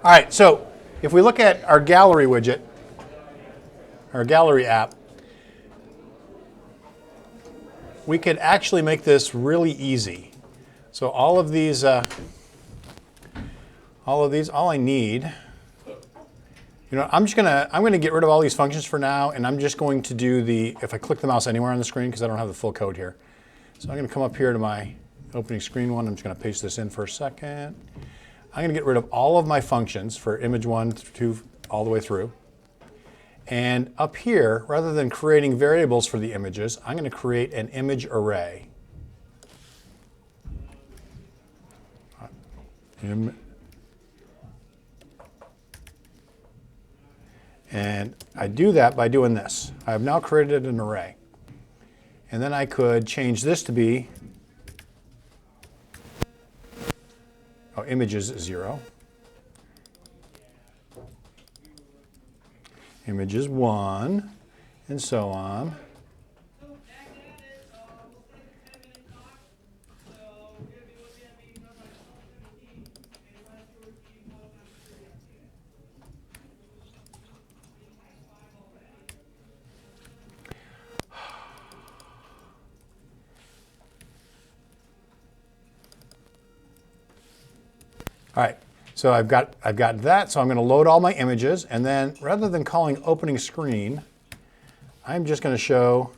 All right, so if we look at our gallery widget, our gallery app, we could actually make this really easy. So all I need, I'm gonna get rid of all these functions for now, and I'm just going to do if I click the mouse anywhere on the screen, because I don't have the full code here. So I'm gonna come up here to my opening screen one. I'm just gonna paste this in for a second. I'm gonna get rid of all of my functions for image 1 through 2 all the way through. And up here, rather than creating variables for the images, I'm gonna create an image array. And I do that by doing this. I have now created an array. And then I could change this to be, images 0. Images 1, and so on. All right, so I've got that, so I'm going to load all my images, and then rather than calling opening screen, I'm just going to show,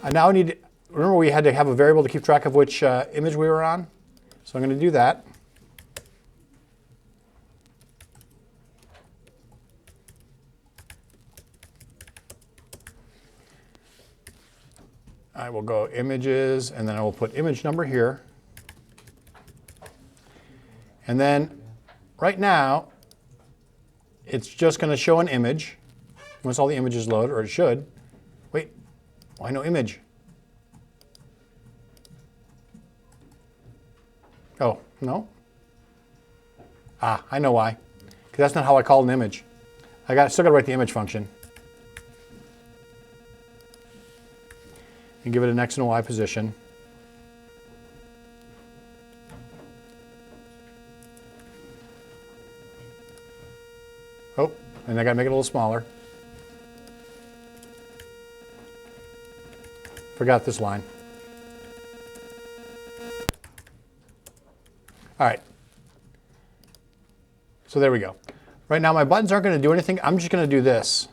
I now need, remember we had to have a variable to keep track of which image we were on? So I'm going to do that. I will go images, and then I will put image number here. And then right now, it's just going to show an image once all the images load, or it should. Wait, why no image? Oh, no? I know why. Because that's not how I call an image. Still got to write the image function. And give it an X and Y position. Oh, and I got to make it a little smaller. Forgot this line. All right. So there we go. Right now my buttons aren't going to do anything. I'm just going to do this.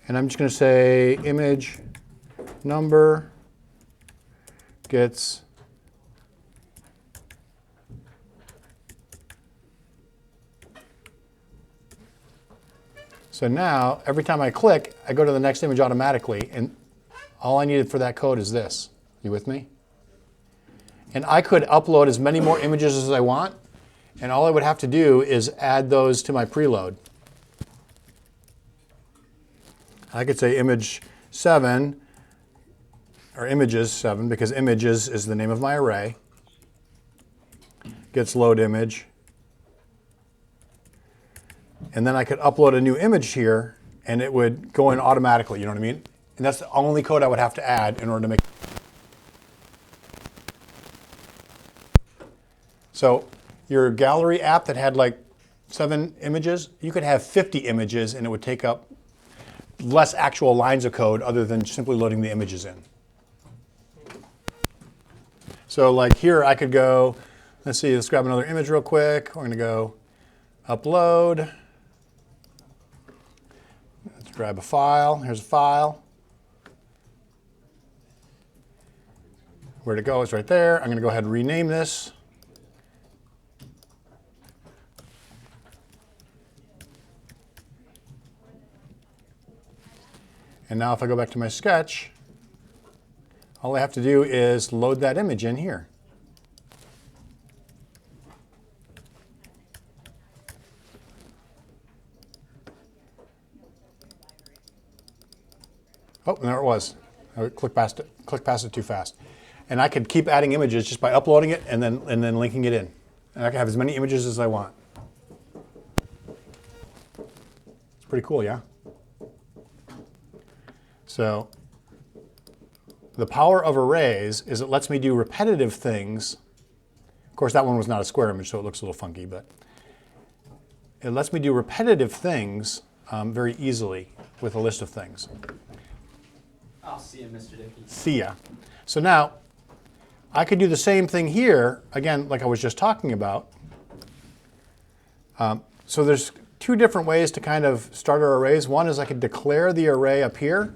And I'm just going to say image number gets so now, every time I click, I go to the next image automatically, and all I needed for that code is this. You with me? And I could upload as many more images as I want, and all I would have to do is add those to my preload. I could say image 7, or images 7, because images is the name of my array, gets load image. And then I could upload a new image here, and it would go in automatically, you know what I mean? And that's the only code I would have to add in order to make. So your gallery app that had like 7 images, you could have 50 images, and it would take up less actual lines of code other than simply loading the images in. So like here I could go, let's grab another image real quick. We're going to go upload. Grab a file. Here's a file. Where to go is right there. I'm going to go ahead and rename this. And now if I go back to my sketch, all I have to do is load that image in here. Oh, and there it was. I clicked past it too fast. And I could keep adding images just by uploading it and then linking it in. And I can have as many images as I want. It's pretty cool, yeah? So the power of arrays is it lets me do repetitive things. Of course, that one was not a square image, so it looks a little funky, but it lets me do repetitive things very easily with a list of things. I'll see you, Mr. Dickey. See ya. So now, I could do the same thing here, again, like I was just talking about. So there's two different ways to kind of start our arrays. One is I could declare the array up here,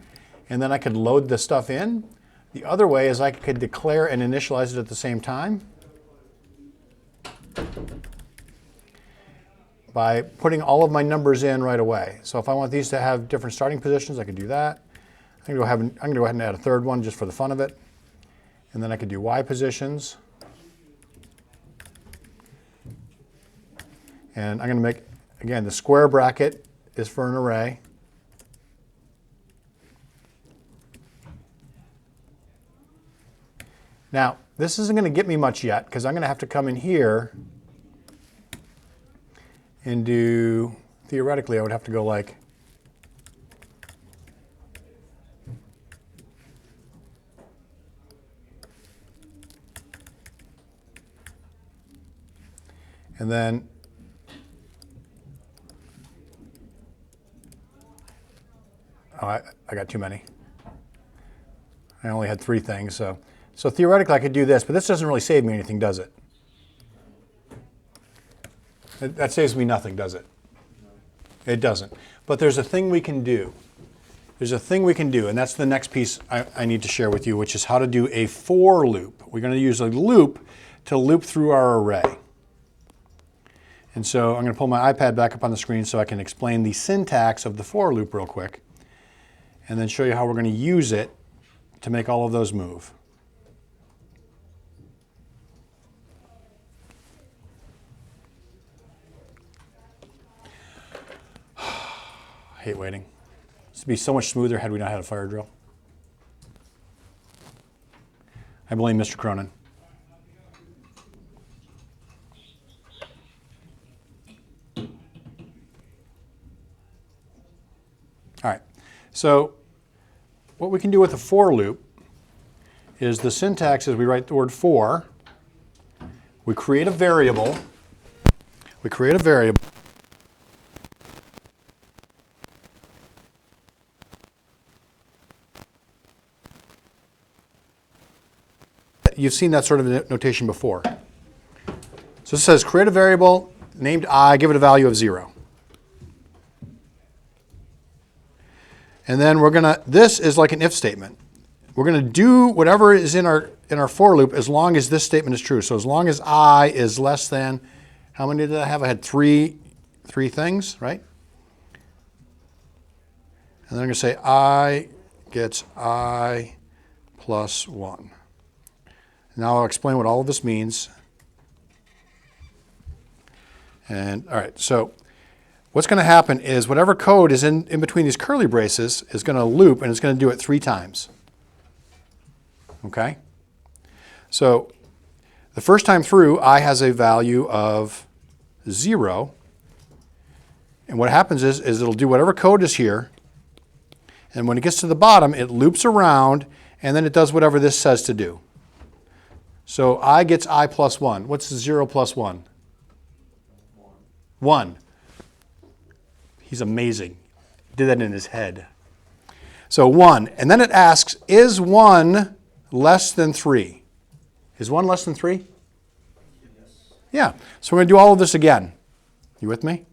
and then I could load the stuff in. The other way is I could declare and initialize it at the same time by putting all of my numbers in right away. So if I want these to have different starting positions, I could do that. I'm going to go ahead and add a third one just for the fun of it. And then I could do Y positions. And I'm going to make, again, the square bracket is for an array. Now, this isn't going to get me much yet because I'm going to have to come in here and do, theoretically, I would have to go like, and then I got too many. I only had 3 things, so theoretically I could do this, but this doesn't really save me anything, does it? That saves me nothing, does it? It doesn't. But there's a thing we can do. There's a thing we can do, and that's the next piece I need to share with you, which is how to do a for loop. We're going to use a loop to loop through our array. And so I'm going to pull my iPad back up on the screen so I can explain the syntax of the for loop real quick, and then show you how we're going to use it to make all of those move. I hate waiting. This would be so much smoother had we not had a fire drill. I blame Mr. Cronin. All right, so what we can do with a for loop is the syntax is we write the word for, we create a variable, You've seen that sort of notation before. So it says create a variable named I, give it a value of 0. And then we're gonna, this is like an if statement. We're gonna do whatever is in our for loop as long as this statement is true. So as long as I is less than, how many did I have? I had three things, right? And then I'm gonna say I gets I plus 1. Now I'll explain what all of this means. And all right, so what's going to happen is whatever code is in between these curly braces is going to loop, and it's going to do it 3 times. Okay? So the first time through, I has a value of 0. And what happens is it'll do whatever code is here. And when it gets to the bottom, it loops around, and then it does whatever this says to do. So I gets I plus 1. What's 0 plus 1? 1. He's amazing. Did that in his head. So 1. And then it asks, is 1 less than 3? Is 1 less than 3? Yes. Yeah. So we're going to do all of this again. You with me?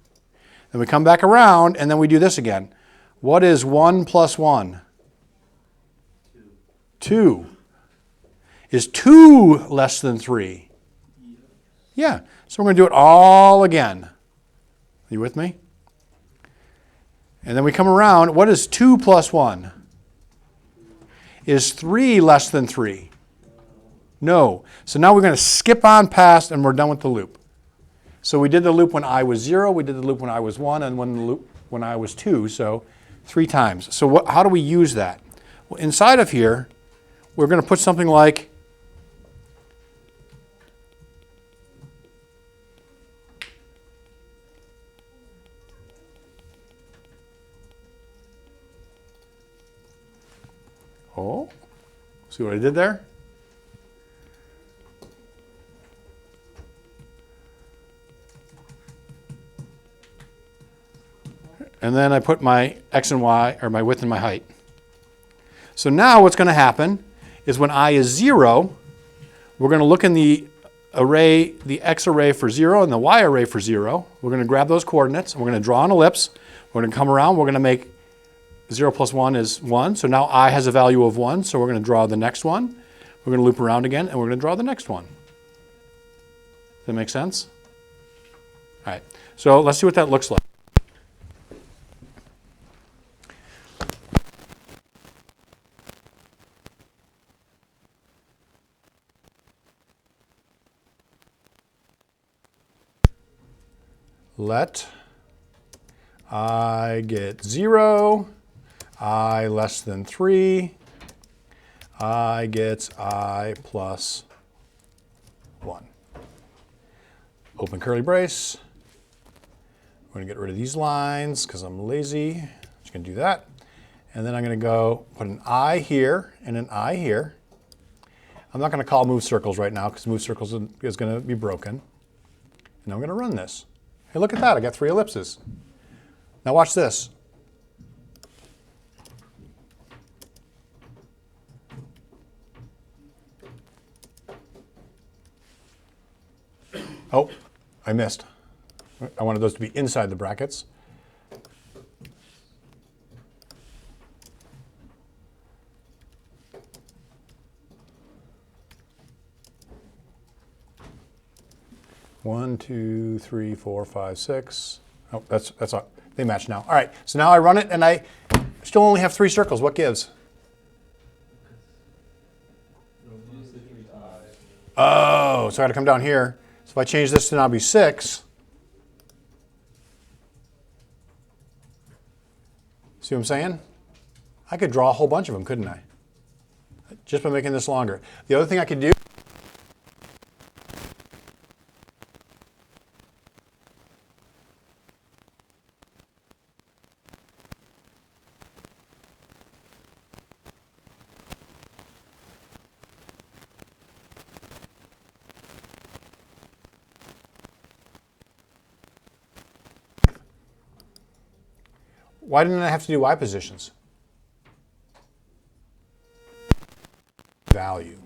Then we come back around, and then we do this again. What is 1 plus 1? 2. Is 2 less than 3? Yeah. So we're going to do it all again. You with me? And then we come around. What is 2 plus 1? Is 3 less than 3? No. So now we're going to skip on past, and we're done with the loop. So we did the loop when I was 0, we did the loop when I was 1, and when I was 2, so 3 times. So how do we use that? Well, inside of here, we're going to put something like See what I did there? And then I put my x and y, or my width and my height. So now what's going to happen is when I is 0, we're going to look in the array, the x array for 0 and the y array for 0. We're going to grab those coordinates, and we're going to draw an ellipse. We're going to come around, we're going to make 0 plus 1 is 1. So now I has a value of 1, so we're going to draw the next one. We're going to loop around again, and we're going to draw the next one. Does that make sense? All right, so let's see what that looks like. Let I get 0, I less than 3, I gets I plus 1. Open curly brace. I'm going to get rid of these lines because I'm lazy. Just going to do that. And then I'm going to go put an I here and an I here. I'm not going to call move circles right now because move circles is going to be broken. And I'm going to run this. Hey, look at that. I got 3 ellipses. Now watch this. Oh, I missed. I wanted those to be inside the brackets. One, two, three, four, five, six. Oh, that's all. They match now. All right, so now I run it and I still only have 3 circles. What gives? Oh, so I got to come down here. So if I change this to now be 6, see what I'm saying? I could draw a whole bunch of them, couldn't I? Just by making this longer. The other thing I could do, why didn't I have to do Y positions? Value.